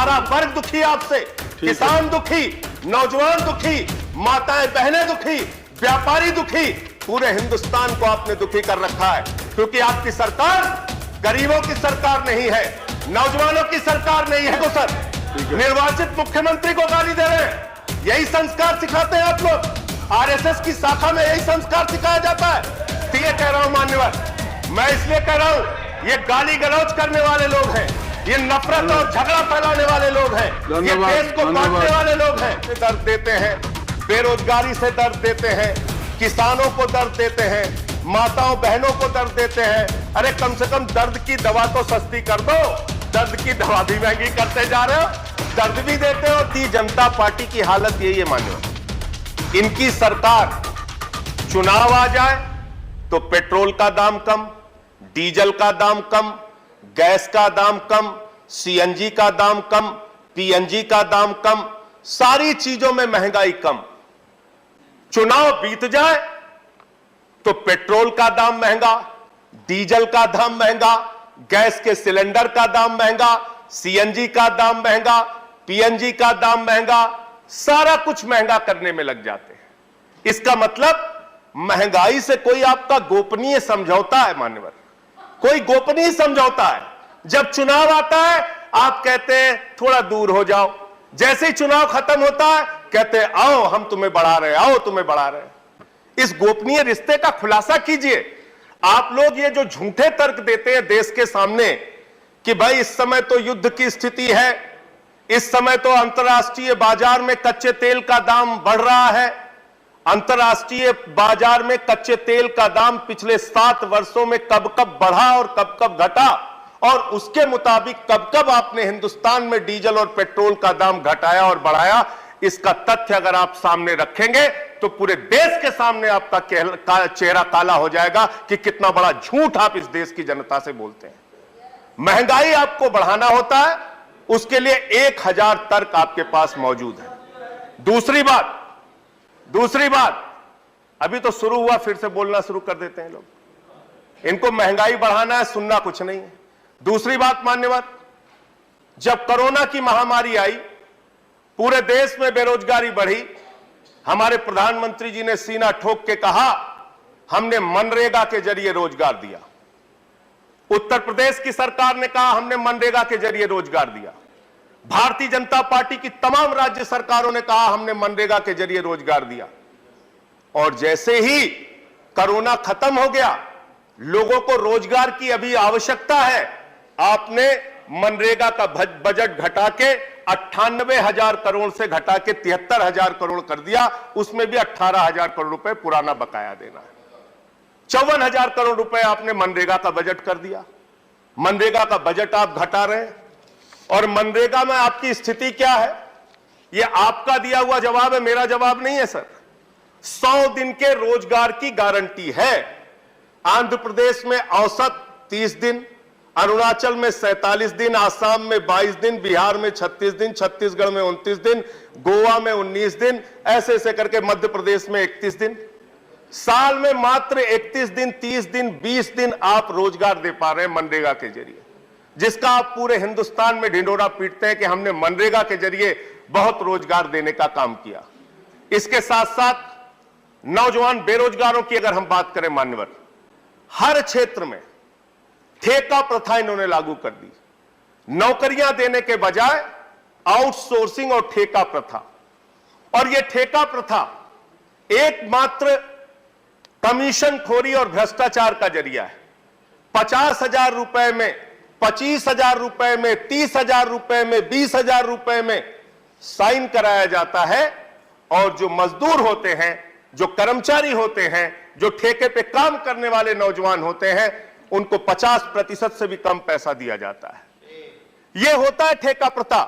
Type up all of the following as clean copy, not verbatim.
सारा वर्ग दुखी आपसे, किसान दुखी, नौजवान दुखी, माताएं बहनें दुखी, व्यापारी दुखी, पूरे हिंदुस्तान को आपने दुखी कर रखा है। क्योंकि आपकी सरकार गरीबों की सरकार नहीं है, नौजवानों की सरकार नहीं है। तो सर निर्वाचित मुख्यमंत्री को गाली दे रहे हैं, यही संस्कार सिखाते हैं आप लोग। आरएसएस की शाखा में यही संस्कार सिखाया जाता है। तो ये कह रहा हूं मान्यवर, मैं इसलिए कह रहा हूं, ये गाली गलौज करने वाले लोग हैं, ये नफरत और झगड़ा फैलाने वाले लोग हैं, ये देश को बांटने वाले लोग हैं। दर्द देते हैं, बेरोजगारी से दर्द देते हैं, किसानों को दर्द देते हैं, माताओं बहनों को दर्द देते हैं। अरे कम से कम दर्द की दवा तो सस्ती कर दो, दर्द की दवा भी महंगी करते जा रहे हो, दर्द भी देते हो। भारतीय जनता पार्टी की हालत यही है मान्य, इनकी सरकार चुनाव आ जाए तो पेट्रोल का दाम कम, डीजल का दाम कम, गैस का दाम कम, सीएनजी का दाम कम, पीएनजी का दाम कम, सारी चीजों में महंगाई कम। चुनाव बीत जाए तो पेट्रोल का दाम महंगा, डीजल का दाम महंगा, गैस के सिलेंडर का दाम महंगा, सीएनजी का दाम महंगा, पीएनजी का दाम महंगा, सारा कुछ महंगा करने में लग जाते हैं। इसका मतलब महंगाई से कोई आपका गोपनीय समझौता है मान्यवर, कोई गोपनीय समझौता है। जब चुनाव आता है आप कहते हैं थोड़ा दूर हो जाओ, जैसे ही चुनाव खत्म होता है कहते हैं आओ हम तुम्हें बढ़ा रहे हैं, आओ तुम्हें बढ़ा रहे हैं। इस गोपनीय रिश्ते का खुलासा कीजिए। आप लोग ये जो झूठे तर्क देते हैं देश के सामने कि भाई इस समय तो युद्ध की स्थिति है, इस समय तो अंतर्राष्ट्रीय बाजार में कच्चे तेल का दाम बढ़ रहा है, अंतर्राष्ट्रीय बाजार में कच्चे तेल का दाम पिछले 7 वर्षों में कब कब बढ़ा और कब कब घटा, और उसके मुताबिक कब कब आपने हिंदुस्तान में डीजल और पेट्रोल का दाम घटाया और बढ़ाया। इसका तथ्य अगर आप सामने रखेंगे तो पूरे देश के सामने आपका चेहरा काला हो जाएगा कि कितना बड़ा झूठ आप इस देश की जनता से बोलते हैं। महंगाई आपको बढ़ाना होता है, उसके लिए 1000 तर्क आपके पास मौजूद है। दूसरी बात अभी तो शुरू हुआ, फिर से बोलना शुरू कर देते हैं लोग। इनको महंगाई बढ़ाना है, सुनना कुछ नहीं है। दूसरी बात मान्यवर, जब कोरोना की महामारी आई, पूरे देश में बेरोजगारी बढ़ी, हमारे प्रधानमंत्री जी ने सीना ठोक के कहा हमने मनरेगा के जरिए रोजगार दिया। उत्तर प्रदेश की सरकार ने कहा हमने मनरेगा के जरिए रोजगार दिया। भारतीय जनता पार्टी की तमाम राज्य सरकारों ने कहा हमने मनरेगा के जरिए रोजगार दिया। और जैसे ही कोरोना खत्म हो गया, लोगों को रोजगार की अभी आवश्यकता है, आपने मनरेगा का बजट घटा के 98,000 करोड़ से घटा के 73,000 करोड़ कर दिया। उसमें भी 18,000 करोड़ रुपए पुराना बकाया देना है। 54,000 करोड़ रुपए आपने मनरेगा का बजट कर दिया। मनरेगा का बजट आप घटा रहे हैं। और मनरेगा में आपकी स्थिति क्या है, यह आपका दिया हुआ जवाब है, मेरा जवाब नहीं है सर। 100 दिन के रोजगार की गारंटी है। आंध्र प्रदेश में औसत 30 दिन, अरुणाचल में 47 दिन, आसाम में 22 दिन, बिहार में 36 दिन, छत्तीसगढ़ में 29 दिन, गोवा में 19 दिन, ऐसे ऐसे करके मध्य प्रदेश में 31 दिन। साल में मात्र 31 दिन, 30 दिन, 20 दिन आप रोजगार दे पा रहे हैं मनरेगा के जरिए, जिसका आप पूरे हिंदुस्तान में ढिंढोरा पीटते हैं कि हमने मनरेगा के जरिए बहुत रोजगार देने का काम किया। इसके साथ साथ नौजवान बेरोजगारों की अगर हम बात करें मान्यवर, हर क्षेत्र में ठेका प्रथा इन्होंने लागू कर दी। नौकरियां देने के बजाय आउटसोर्सिंग और ठेका प्रथा। और यह ठेका प्रथा एकमात्र कमीशन खोरी और भ्रष्टाचार का जरिया है। 50,000 रुपए में, 25,000 रुपए में, 30,000 रुपए में, 20,000 रुपए में साइन कराया जाता है, और जो मजदूर होते हैं, जो कर्मचारी होते हैं, जो ठेके पे काम करने वाले नौजवान होते हैं, उनको 50% से भी कम पैसा दिया जाता है। यह होता है ठेका प्रथा।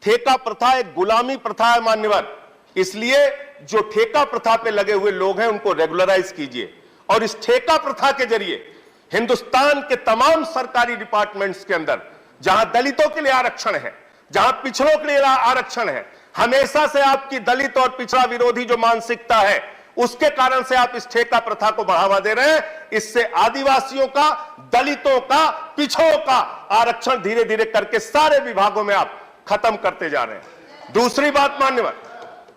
ठेका प्रथा एक गुलामी प्रथा है मान्यवर। इसलिए जो ठेका प्रथा पे लगे हुए लोग हैं उनको रेगुलराइज कीजिए। और इस ठेका प्रथा के जरिए हिंदुस्तान के तमाम सरकारी डिपार्टमेंट्स के अंदर जहां दलितों के लिए आरक्षण है, जहां पिछड़ों के लिए आरक्षण है, हमेशा से आपकी दलित और पिछड़ा विरोधी जो मानसिकता है, उसके कारण से आप इस ठेका प्रथा को बढ़ावा दे रहे हैं। इससे आदिवासियों का, दलितों का, पिछड़ों का आरक्षण धीरे धीरे करके सारे विभागों में आप खत्म करते जा रहे हैं। दूसरी बात मान्यवर,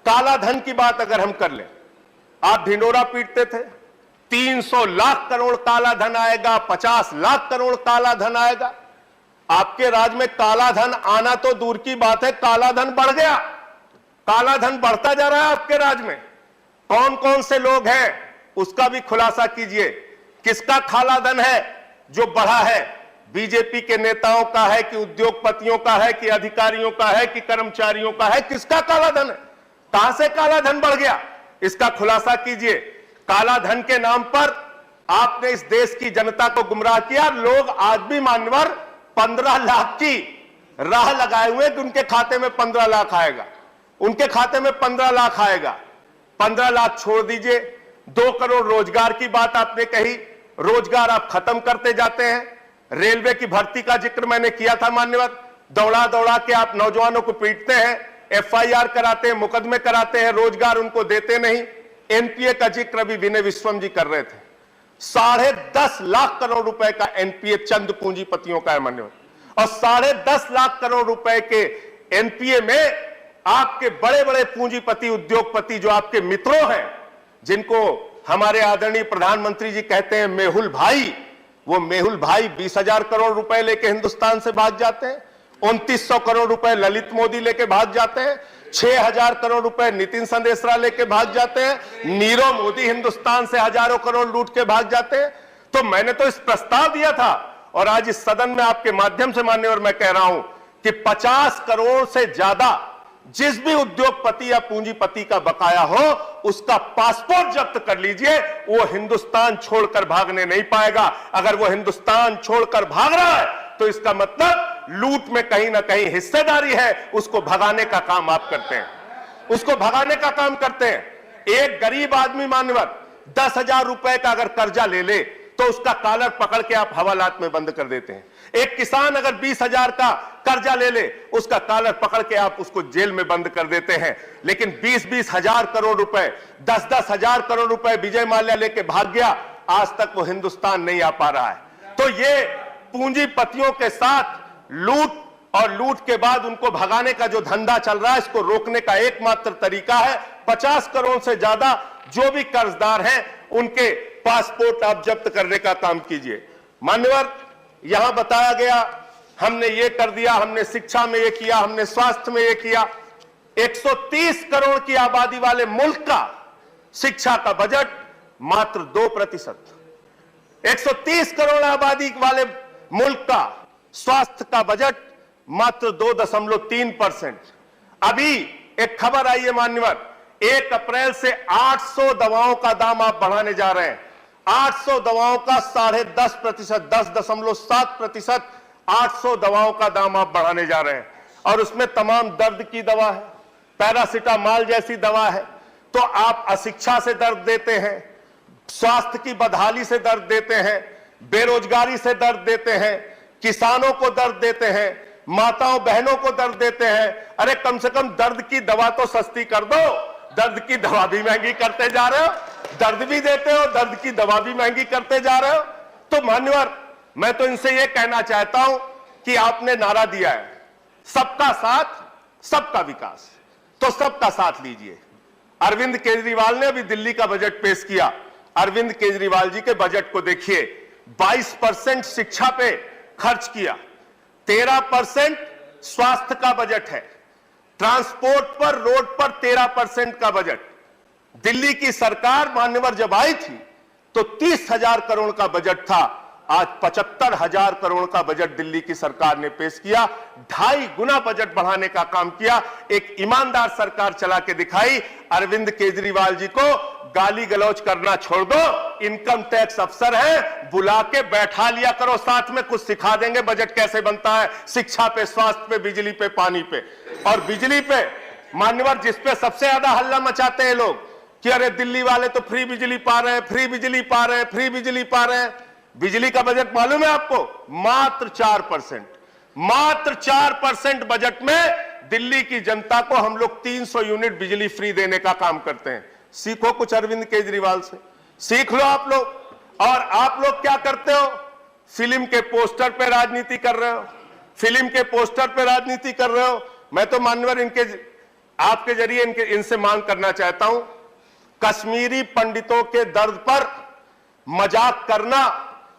काला धन की बात अगर हम कर लें, आप ढिंडोरा पीटते थे 300 लाख करोड़ काला धन आएगा, 50 लाख करोड़ काला धन आएगा। आपके राज में काला धन आना तो दूर की बात है, काला धन बढ़ गया, काला धन बढ़ता जा रहा है आपके राज में। कौन कौन से लोग हैं उसका भी खुलासा कीजिए। किसका काला धन है जो बढ़ा है? बीजेपी के नेताओं का है कि उद्योगपतियों का है कि अधिकारियों का है कि कर्मचारियों का है? किसका काला धन है? कहां से काला धन बढ़ गया, इसका खुलासा कीजिए। काला धन के नाम पर आपने इस देश की जनता को गुमराह किया। लोग आज भी मान्यवर 15 लाख की राह लगाए हुए कि उनके खाते में 15 लाख आएगा, उनके खाते में 15 लाख आएगा। 15 लाख छोड़ दीजिए, 2 करोड़ रोजगार की बात आपने कही, रोजगार आप खत्म करते जाते हैं। रेलवे की भर्ती का जिक्र मैंने किया था मान्यवर, दौड़ा दौड़ा के आप नौजवानों को पीटते हैं, FIR कराते हैं, मुकदमे कराते हैं, रोजगार उनको देते नहीं। NPA का जिक्र अभी विनय विश्वम जी कर रहे थे, 10.5 लाख करोड़ रुपए का NPA चंद पूंजीपतियों का है मान्यवर, और 10.5 लाख करोड़ रुपए के NPA में आपके बड़े बड़े पूंजीपति उद्योगपति जो आपके मित्रों हैं, जिनको हमारे आदरणीय प्रधानमंत्री जी कहते हैं मेहुल भाई, वो मेहुल भाई 20,000 करोड़ रुपए लेके हिंदुस्तान से भाग जाते हैं। 2900 करोड़ रुपए ललित मोदी लेके भाग जाते हैं। 6,000 करोड़ रुपए नितिन संदेशरा लेके भाग जाते हैं। नीरव मोदी हिंदुस्तान से हजारों करोड़ लूट के भाग जाते हैं। तो मैंने तो इस प्रस्ताव दिया था, और आज इस सदन में आपके माध्यम से मान्यवर मैं कह रहा हूं कि 50 करोड़ से ज्यादा जिस भी उद्योगपति या पूंजीपति का बकाया हो, उसका पासपोर्ट जब्त कर लीजिए। वो हिंदुस्तान छोड़कर भागने नहीं पाएगा। अगर वो हिंदुस्तान छोड़कर भाग रहा है तो इसका मतलब लूट में कहीं ना कहीं हिस्सेदारी है। उसको भगाने का काम आप करते हैं, उसको भगाने का काम करते हैं। एक गरीब आदमी मान्यवर 10,000 रुपए का अगर कर्जा ले ले तो उसका कॉलर पकड़ के आप हवालात में बंद कर देते हैं। एक किसान अगर 20,000 का कर्जा ले ले, उसका कॉलर पकड़ के आप उसको जेल में बंद कर देते हैं। लेकिन 20-20 हजार करोड़ रुपए, 10-10 हजार करोड़ रुपए विजय माल्या लेके भाग गया, आज तक वो हिंदुस्तान नहीं आ पा रहा है। तो ये पूंजीपतियों के साथ लूट और लूट के बाद उनको भगाने का जो धंधा चल रहा है, इसको रोकने का एकमात्र तरीका है 50 करोड़ से ज्यादा जो भी कर्जदार हैं उनके पासपोर्ट आप जब्त करने का काम कीजिए। मान्यवर, यहां बताया गया हमने ये कर दिया, हमने शिक्षा में ये किया, हमने स्वास्थ्य में ये किया। 130 करोड़ की आबादी वाले मुल्क का शिक्षा का बजट मात्र 2%, 130 करोड़ आबादी वाले मुल्क का स्वास्थ्य का बजट मात्र 2.3%। अभी एक खबर आई है मान्यवर, 1 अप्रैल से 800 दवाओं का दाम आप बढ़ाने जा रहे हैं। 800 दवाओं का 10.5%, 10.7% 800 दवाओं का दाम आप बढ़ाने जा रहे हैं। और उसमें तमाम दर्द की दवा है, पैरासिटामॉल जैसी दवा है। तो आप अशिक्षा से दर्द देते हैं, स्वास्थ्य की बदहाली से दर्द देते हैं, बेरोजगारी से दर्द देते हैं, किसानों को दर्द देते हैं, माताओं बहनों को दर्द देते हैं। अरे कम से कम दर्द की दवा तो सस्ती कर दो, दर्द की दवा भी महंगी करते जा रहे हो, दर्द भी देते हो, दर्द की दवा भी महंगी करते जा रहे हो। तो मान्यवर, मैं तो इनसे यह कहना चाहता हूं कि आपने नारा दिया है सबका साथ सबका विकास, तो सबका साथ लीजिए। अरविंद केजरीवाल ने अभी दिल्ली का बजट पेश किया। अरविंद केजरीवाल जी के बजट को देखिए, 22% शिक्षा पे खर्च किया, 13% स्वास्थ्य का बजट है, ट्रांसपोर्ट पर, रोड पर 13% का बजट। दिल्ली की सरकार मान्यवर जब आई थी तो 30,000 करोड़ का बजट था, आज 75,000 करोड़ का बजट दिल्ली की सरकार ने पेश किया। 2.5 गुना बजट बढ़ाने का काम किया। एक ईमानदार सरकार चला के दिखाई। अरविंद केजरीवाल जी को गाली गलौज करना छोड़ दो, इनकम टैक्स अफसर है, बुला के बैठा लिया करो साथ में, कुछ सिखा देंगे बजट कैसे बनता है। शिक्षा पे, स्वास्थ्य पे, बिजली पे, पानी पे। और बिजली पे मान्यवर जिस पे सबसे ज्यादा हल्ला मचाते हैं लोग कि अरे दिल्ली वाले तो फ्री बिजली पा रहे हैं, फ्री बिजली पा रहे हैं, फ्री बिजली पा रहे हैं। बिजली का बजट मालूम है आपको? मात्र 4%, मात्र 4% बजट में दिल्ली की जनता को हम लोग 300 यूनिट बिजली फ्री देने का काम करते हैं। सीखो कुछ अरविंद केजरीवाल से, सीख लो आप लोग। और आप लोग क्या करते हो? फिल्म के पोस्टर पे राजनीति कर रहे हो, फिल्म के पोस्टर पे राजनीति कर रहे हो। मैं तो मान्यवर आपके जरिए इनसे मांग करना चाहता हूं, कश्मीरी पंडितों के दर्द पर मजाक करना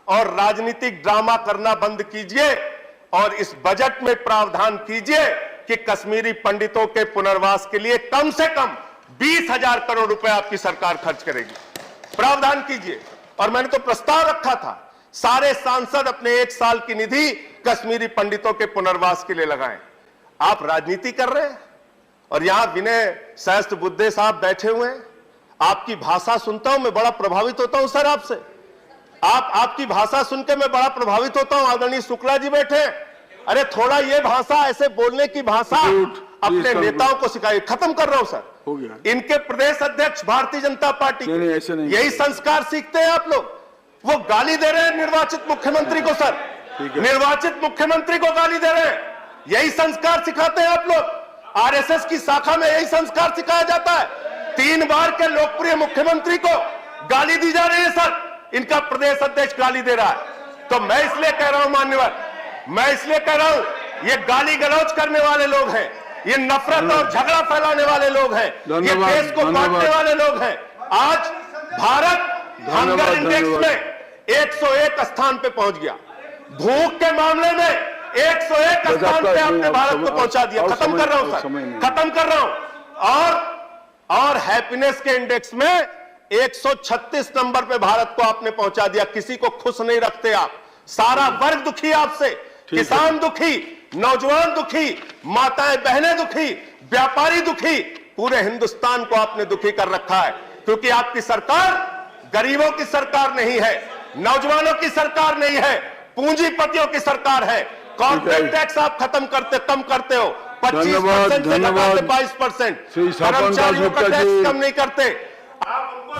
और राजनीतिक ड्रामा करना बंद कीजिए और इस बजट में प्रावधान कीजिए कि कश्मीरी पंडितों के पुनर्वास के लिए कम से कम 20,000 करोड़ रुपए आपकी सरकार खर्च करेगी। प्रावधान कीजिए। और मैंने तो प्रस्ताव रखा था, सारे सांसद अपने 1 साल की निधि कश्मीरी पंडितों के पुनर्वास के लिए लगाएं। आप राजनीति कर रहे हैं और यहां विनय सहस्त्र बुद्धे साहब बैठे हुए हैं। आपकी भाषा सुनता हूं, मैं बड़ा प्रभावित होता हूं सर आपसे। आपकी भाषा सुनकर मैं बड़ा प्रभावित होता हूं। आदरणीय शुक्ला जी बैठे हैं। अरे थोड़ा ये भाषा, ऐसे बोलने की भाषा अपने नेताओं को सिखाइए। खत्म कर रहा हूं सर। हो गया। इनके प्रदेश अध्यक्ष भारतीय जनता पार्टी नहीं, ऐसे नहीं। यही संस्कार सीखते हैं आप लोग। वो गाली दे रहे हैं निर्वाचित मुख्यमंत्री को सर, निर्वाचित मुख्यमंत्री को गाली दे रहे हैं। यही संस्कार सिखाते हैं आप लोग। आरएसएस की शाखा में यही संस्कार सिखाया जाता है। 3 बार के लोकप्रिय मुख्यमंत्री को गाली दी जा रही है सर। इनका प्रदेश अध्यक्ष गाली दे रहा है। तो मैं इसलिए कह रहा हूं मान्यवर, मैं इसलिए कह रहा हूं, ये गाली गलौज करने वाले लोग हैं, ये नफरत और झगड़ा फैलाने वाले लोग हैं, ये देश को बांटने वाले लोग हैं। आज भारत हंगर इंडेक्स में 101 स्थान पे पहुंच गया। भूख के मामले में 101 स्थान पे आपने भारत को पहुंचा दिया। खत्म कर रहा हूं सर, खत्म कर रहा हूं। और हैप्पीनेस के इंडेक्स में 136 नंबर पे भारत को आपने पहुंचा दिया। किसी को खुश नहीं रखते आप। सारा वर्ग दुखी आपसे, किसान दुखी, नौजवान दुखी, माताएं बहनें दुखी, व्यापारी दुखी, पूरे हिंदुस्तान को आपने दुखी कर रखा है। क्योंकि आपकी सरकार गरीबों की सरकार नहीं है, नौजवानों की सरकार नहीं है, पूंजीपतियों की सरकार है। कॉर्पोरेट टैक्स आप कम करते हो, 25% से लगाते 22%, कर्मचारियों का टैक्स कम नहीं करते।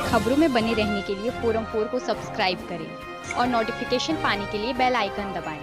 खबरों में बने रहने के लिए फोरम 4 को सब्सक्राइब करें और नोटिफिकेशन पाने के लिए बेल आइकन दबाएं।